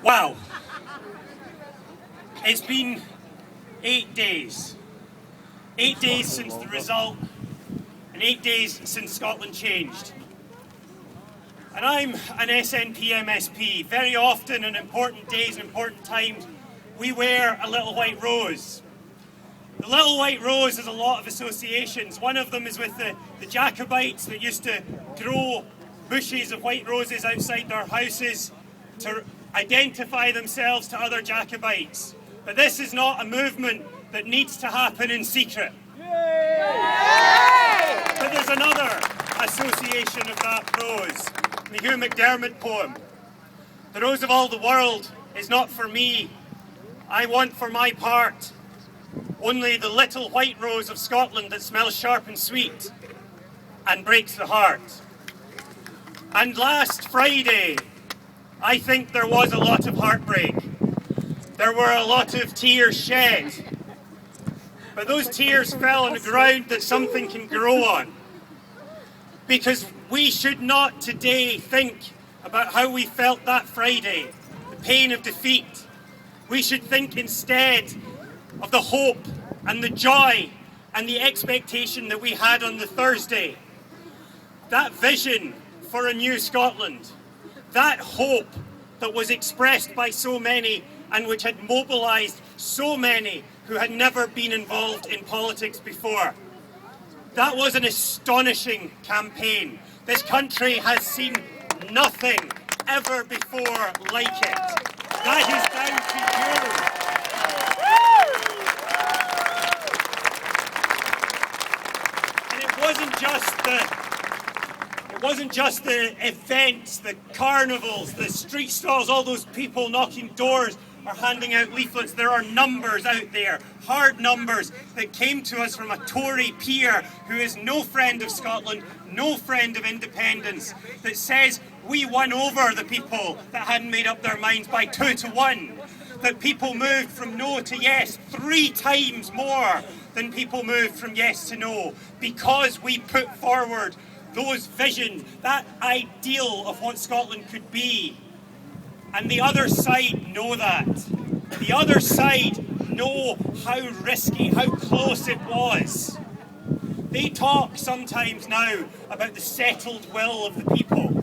Wow. It's been 8 days. 8 days since the result, and 8 days since Scotland changed. And I'm an SNP MSP. Very often on important days and important times, we wear a little white rose. The little white rose has a lot of associations. One of them is with the Jacobites that used to grow bushes of white roses outside their houses to identify themselves to other Jacobites. But this is not a movement that needs to happen in secret. Yay! But there's another association of that rose, the Hugh McDermott poem. The rose of all the world is not for me. I want for my part only the little white rose of Scotland that smells sharp and sweet and breaks the heart. And last Friday, I think there was a lot of heartbreak. There were a lot of tears shed. But those tears fell on the ground that something can grow on. Because we should not today think about how we felt that Friday, the pain of defeat. We should think instead of the hope and the joy and the expectation that we had on the Thursday. That vision for a new Scotland, that hope that was expressed by so many and which had mobilised so many who had never been involved in politics before. That was an astonishing campaign. This country has seen nothing ever before like it. That is down to you. And it wasn't just the events, the carnivals, the street stalls, all those people knocking doors or handing out leaflets. There are numbers out there, hard numbers, that came to us from a Tory peer who is no friend of Scotland, no friend of independence, that says we won over the people that hadn't made up their minds by 2-1. That people moved from no to yes 3 times more than people moved from yes to no, because we put forward those visions, that ideal of what Scotland could be. And the other side know that. The other side know how risky, how close it was. They talk sometimes now about the settled will of the people.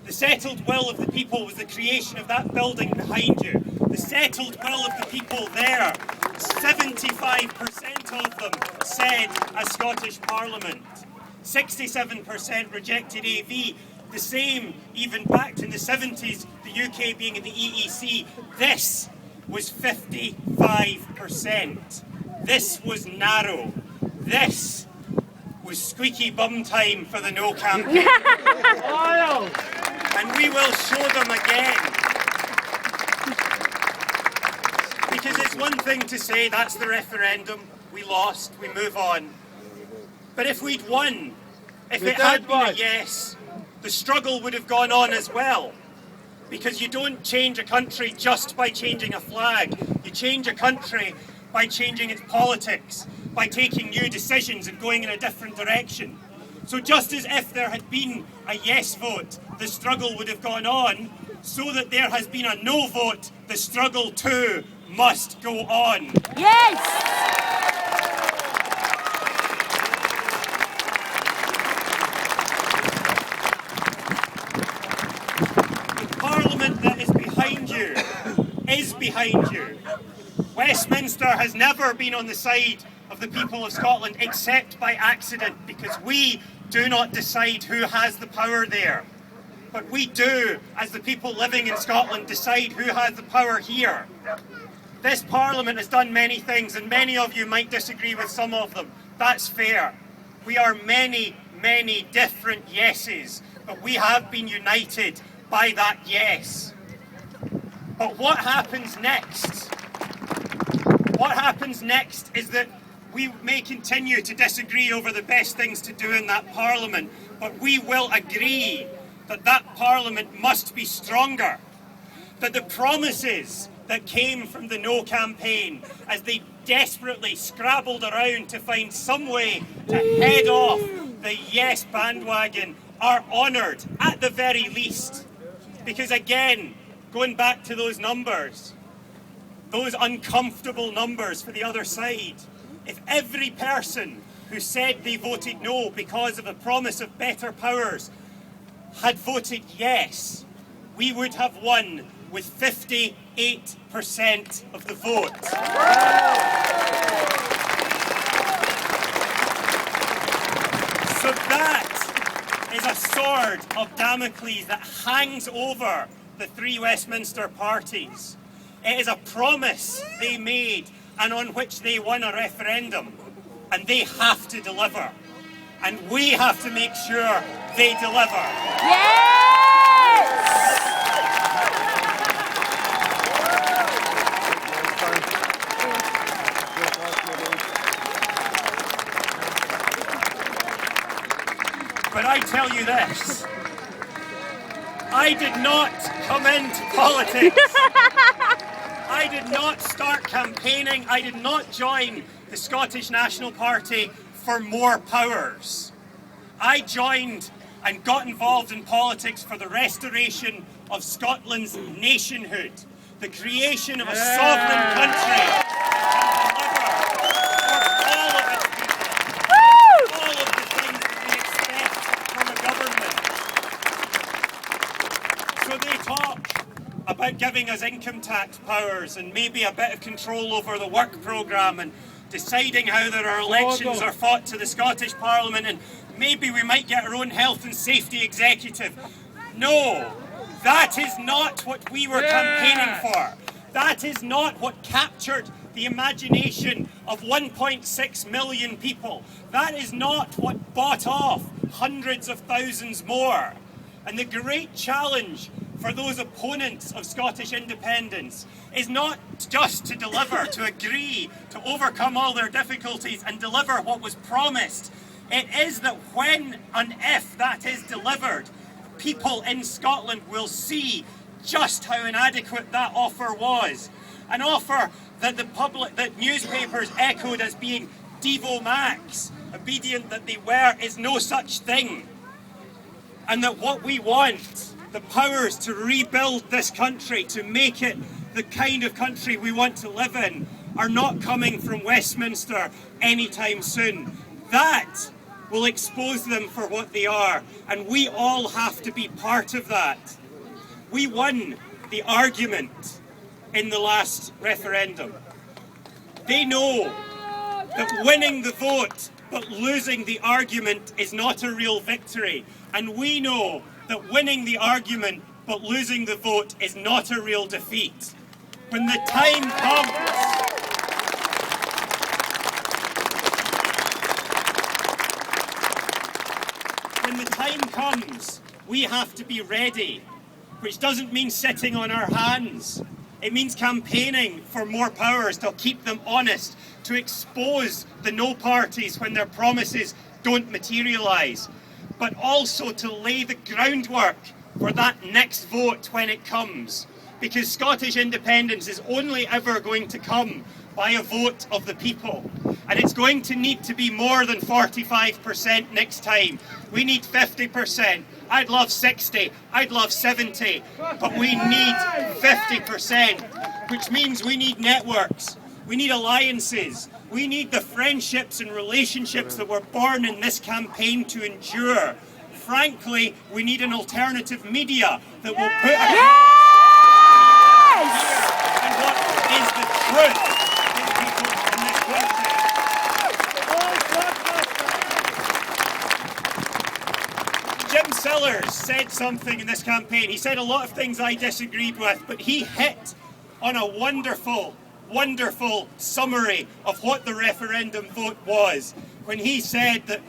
The settled will of the people was the creation of that building behind you. The settled will of the people there, 75% of them said a Scottish Parliament. 67% rejected AV. The same even back in the 70s, the UK being in the EEC. This was 55%. This was narrow. This was squeaky bum time for the no campaign. And we will show them again. Because it's one thing to say that's the referendum, we lost, we move on. But if we'd won, if it had been a yes, the struggle would have gone on as well. Because you don't change a country just by changing a flag. You change a country by changing its politics, by taking new decisions and going in a different direction. So just as if there had been a yes vote, the struggle would have gone on, so that there has been a no vote, the struggle too must go on. Yes! That is behind you. Westminster has never been on the side of the people of Scotland except by accident, because we do not decide who has the power there. But we do, as the people living in Scotland, decide who has the power here. This Parliament has done many things, and many of you might disagree with some of them. That's fair. We are many, many different yeses, but we have been united by that yes. But what happens next? What happens next is that we may continue to disagree over the best things to do in that Parliament, but we will agree that that Parliament must be stronger. That the promises that came from the No campaign, as they desperately scrabbled around to find some way to head off the yes bandwagon, are honoured at the very least. Because again, going back to those numbers, those uncomfortable numbers for the other side, if every person who said they voted no because of the promise of better powers had voted yes, we would have won with 58% of the vote. So that is a sword of Damocles that hangs over the three Westminster parties. It is a promise they made and on which they won a referendum, and they have to deliver. And we have to make sure they deliver. Yes! But I tell you this, I did not come into politics. I did not start campaigning. I did not join the Scottish National Party for more powers. I joined and got involved in politics for the restoration of Scotland's nationhood, the creation of a sovereign country that can deliver for all of its people, all of the things that we expect from a government. So they talk about giving us income tax powers and maybe a bit of control over the work programme and deciding how our elections are fought to the Scottish Parliament, and maybe we might get our own health and safety executive. No, that is not what we were campaigning for. That is not what captured the imagination of 1.6 million people. That is not what bought off hundreds of thousands more. And the great challenge for those opponents of Scottish independence is not just to deliver, to agree, to overcome all their difficulties and deliver what was promised. It is that when and if that is delivered, people in Scotland will see just how inadequate that offer was. An offer that that newspapers echoed as being Devo Max, obedient that they were, is no such thing. And that what we want, the powers to rebuild this country, to make it the kind of country we want to live in, are not coming from Westminster anytime soon. That will expose them for what they are, and we all have to be part of that. We won the argument in the last referendum. They know that winning the vote but losing the argument is not a real victory, and we know that winning the argument but losing the vote is not a real defeat. When the time comes, we have to be ready, which doesn't mean sitting on our hands. It means campaigning for more powers to keep them honest, to expose the no parties when their promises don't materialise, but also to lay the groundwork for that next vote when it comes. Because Scottish independence is only ever going to come by a vote of the people. And it's going to need to be more than 45% next time. We need 50%. I'd love 60, I'd love 70, but we need 50%, which means we need networks, we need alliances, we need the friendships and relationships that were born in this campaign to endure. Frankly, we need an alternative media that will put and what is the truth in people in this country. Jim Sellers said something in this campaign. He said a lot of things I disagreed with, but he hit on a wonderful, wonderful summary of what the referendum vote was when he said that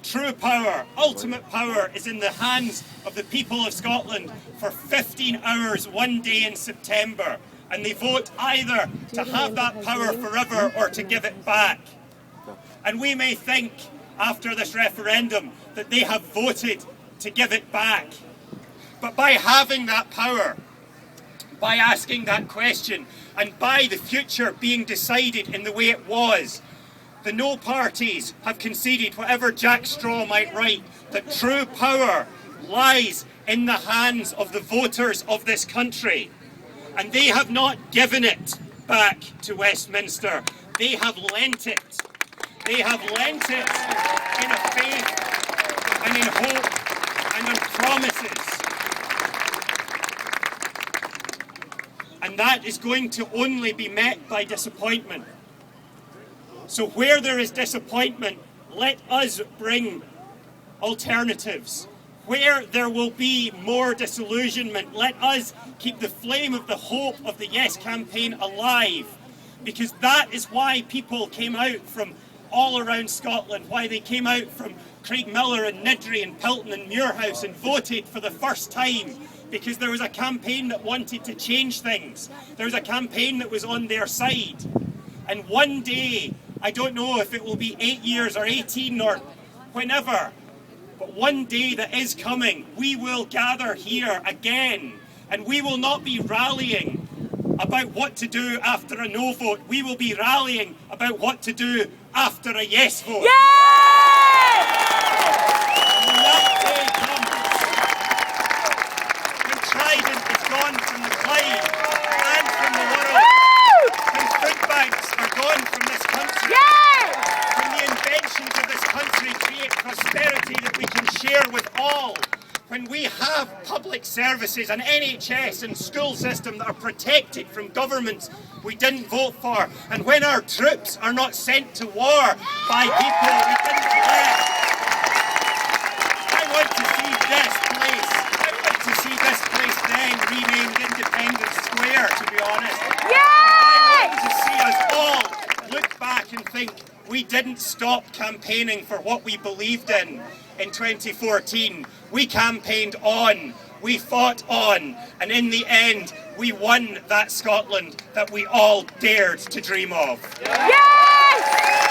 true power, ultimate power, is in the hands of the people of Scotland for 15 hours one day in September, and they vote either to have that power forever or to give it back. And we may think after this referendum that they have voted to give it back, but by having that power, by asking that question, and by the future being decided in the way it was, the no parties have conceded, whatever Jack Straw might write, that true power lies in the hands of the voters of this country. And they have not given it back to Westminster. They have lent it. They have lent it in a faith and in hope and on promises. And that is going to only be met by disappointment. So where there is disappointment, let us bring alternatives. Where there will be more disillusionment, let us keep the flame of the hope of the Yes campaign alive. Because that is why people came out from all around Scotland, why they came out from Craigmillar and Niddrie and Pilton and Muirhouse and voted for the first time. Because there was a campaign that wanted to change things. There was a campaign that was on their side. And one day, I don't know if it will be 8 years or 18 or whenever, but one day that is coming, we will gather here again, and we will not be rallying about what to do after a no vote. We will be rallying about what to do after a yes vote. Yay! And when that day comes, when Trident is gone from the Clyde and from the world, when food banks are gone from this country, when the inventions of this country create prosperity that we can share with all, when we have public services, an NHS and school system that are protected from governments we didn't vote for, and when our troops are not sent to war by people we didn't elect. I want to see this place then renamed Independence Square, to be honest. I want to see us all look back and think we didn't stop campaigning for what we believed in 2014. We campaigned on, we fought on, and in the end, we won that Scotland that we all dared to dream of. Yes!